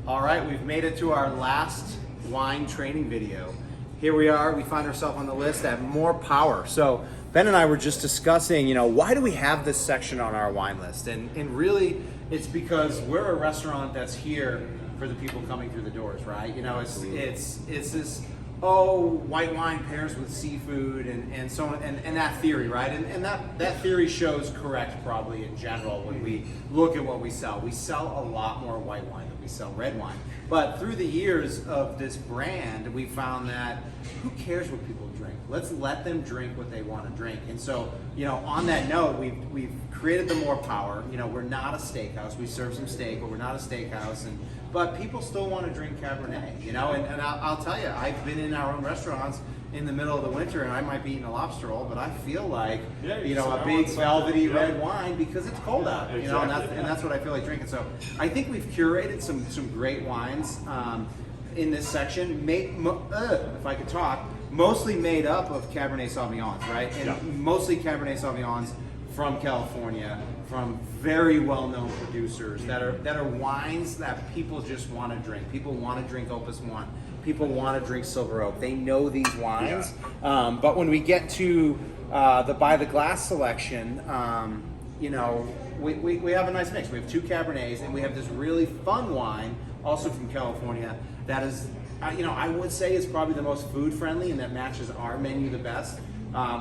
All right, we've made it to our last wine training video. Here we are, we find ourselves on the list at More Power. So Ben and I were just discussing, why do we have this section on our wine list? And really, it's because we're a restaurant that's here for the people coming through the doors, right? It's this, white wine pairs with seafood and so on, and that theory, right? And that theory shows correct probably in general when we look at what we sell. We sell a lot more white wine than we sell red wine. But through the years of this brand, we found that who cares what people drink? Let's let them drink what they want to drink. And so, on that note, we've created the More Power. We're not a steakhouse. We serve some steak, but we're not a steakhouse. But people still want to drink Cabernet, and I'll tell you, I've been in our own restaurants in the middle of the winter, and I might be eating a lobster roll, but I feel like, a big velvety red wine because it's cold out, and that's what I feel like drinking. So I think we've curated some great wines in this section, if I could talk, mostly made up of Cabernet Sauvignons, right? And mostly Cabernet Sauvignons from California, from very well-known producers that are wines that people just want to drink. People want to drink Opus One. People want to drink Silver Oak. They know these wines. Yeah. But when we get to the by the glass selection, we have a nice mix. We have two Cabernets, and we have this really fun wine, also from California, that is, I would say is probably the most food-friendly and that matches our menu the best.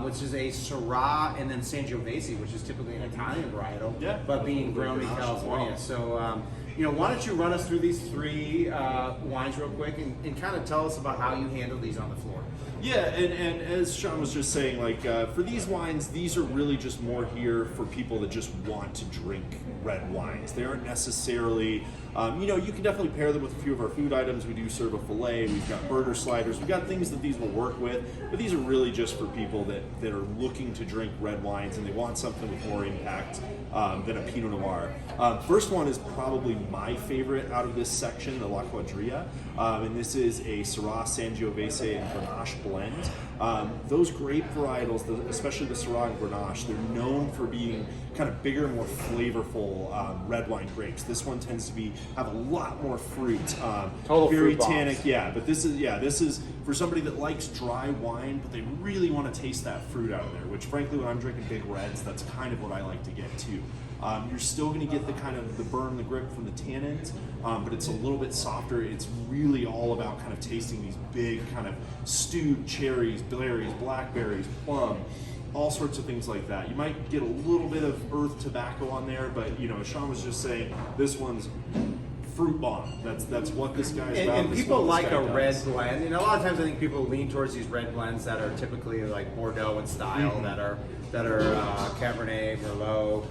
Which is a Syrah and then Sangiovese, which is typically an Italian varietal, but being grown in California. Well. So, why don't you run us through these three wines real quick and kind of tell us about how you handle these on the floor. Yeah, and as Sean was just saying, for these wines, these are really just more here for people that just want to drink red wines. They aren't necessarily, you can definitely pair them with a few of our food items. We do serve a filet, we've got burger sliders, we've got things that these will work with, but these are really just for people that are looking to drink red wines and they want something with more impact than a Pinot Noir. First one is probably my favorite out of this section, the La Quadrilla, and this is a Syrah, Sangiovese, and Grenache blend. Those grape varietals, especially the Syrah and Grenache, they're known for being kind of bigger, more flavorful red wine grapes. This one tends to have a lot more fruit, total very fruit tannic. bombs. Yeah, but this is for somebody that likes dry wine, but they really want to taste that fruit out of there. Which, frankly, when I'm drinking big reds, that's kind of what I like to get too. You're still going to get the burn, the grip from the tannins, but it's a little bit softer. It's really all about kind of tasting these big kind of stewed cherries, berries, blackberries, plum, all sorts of things like that. You might get a little bit of earth tobacco on there, but as Sean was just saying, this one's fruit bomb. That's what this guy's about. And people like a red blend. A lot of times I think people lean towards these red blends that are typically like Bordeaux in style, that are Cabernet, Merlot,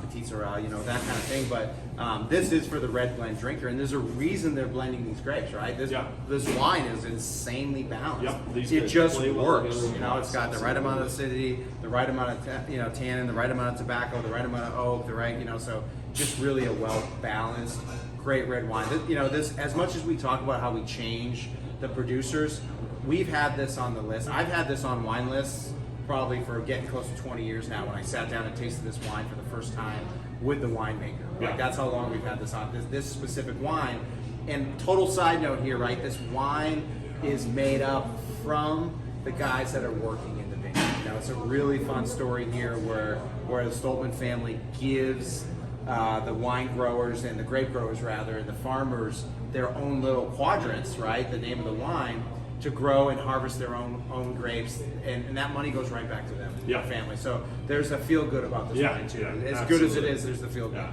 Petit Syrah, that kind of thing. But this is for the red blend drinker, and there's a reason they're blending these grapes, right? This wine is insanely balanced. It just works. It's got the right amount of acidity, the right amount of tannin, the right amount of tobacco, the right amount of oak, the right so just really a well balanced, great red wine. This, as much as we talk about how we change the producers, we've had this on the list. I've had this on wine lists probably for getting close to 20 years now, when I sat down and tasted this wine for the first time with the winemaker. Like, that's how long we've had this on, this specific wine. And total side note here, right? This wine is made up from the guys that are working in the vineyard. It's a really fun story here where the Stoltman family gives the wine growers and the grape growers, rather, and the farmers their own little quadrants, right? The name of the wine, to grow and harvest their own grapes, and that money goes right back to them, their family. So there's a feel good about this wine too. As good as it is, there's the feel good.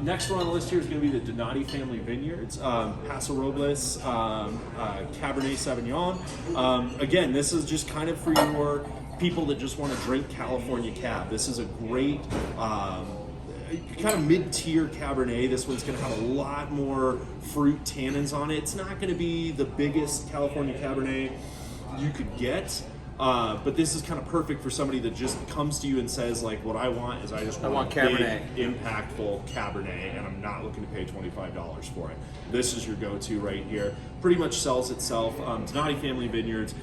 Next one on the list here is going to be the Donati family vineyards, Paso Robles, Cabernet Sauvignon. Again, this is just kind of for your people that just want to drink California Cab. This is a great kind of mid-tier Cabernet. This one's going to have a lot more fruit tannins on it. It's not going to be the biggest California Cabernet you could get, but this is kind of perfect for somebody that just comes to you and says, like, what I want is I want Cabernet, big, impactful Cabernet, and I'm not looking to pay $25 for it. This is your go-to right here. Pretty much sells itself. Donati family vineyards,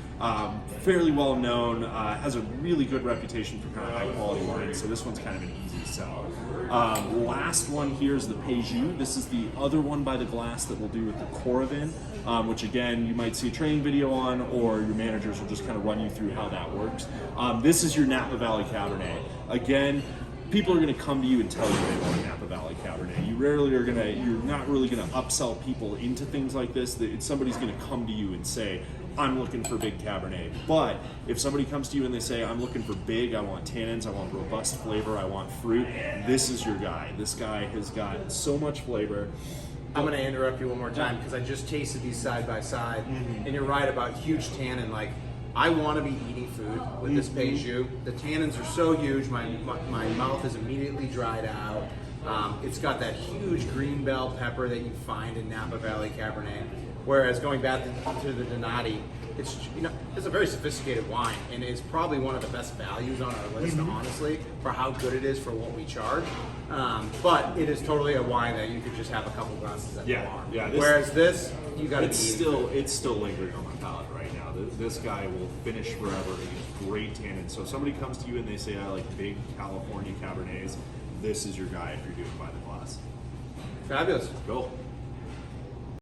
fairly well known, has a really good reputation for kind of high quality wine, so this one's kind of an easy sell. Last one here is the Péjus. This is the other one by the glass that we'll do with the Coravin, which again, you might see a training video on, or your managers will just kind of run you through how that works. This is your Napa Valley Cabernet. Again, people are going to come to you and tell you they want Napa Valley Cabernet. You're not really going to upsell people into things like this. Somebody's going to come to you and say, I'm looking for big Cabernet. But if somebody comes to you and they say, I'm looking for big, I want tannins, I want robust flavor, I want fruit, this is your guy. This guy has got so much flavor. I'm going to interrupt you one more time because I just tasted these side by side, and you're right about huge tannin. Like, I want to be eating food with this Péjus. The tannins are so huge, my mouth is immediately dried out. It's got that huge green bell pepper that you find in Napa Valley Cabernet. Whereas going back to the Donati, it's a very sophisticated wine, and it's probably one of the best values on our list, honestly, for how good it is for what we charge. But it is totally a wine that you could just have a couple glasses at the bar. Yeah. Whereas this, you got to be it's still lingering on my palate right now. This guy will finish forever. He's great tannin. So if somebody comes to you and they say, I like big California Cabernets, this is your guy if you're doing by the glass. Fabulous. Cool.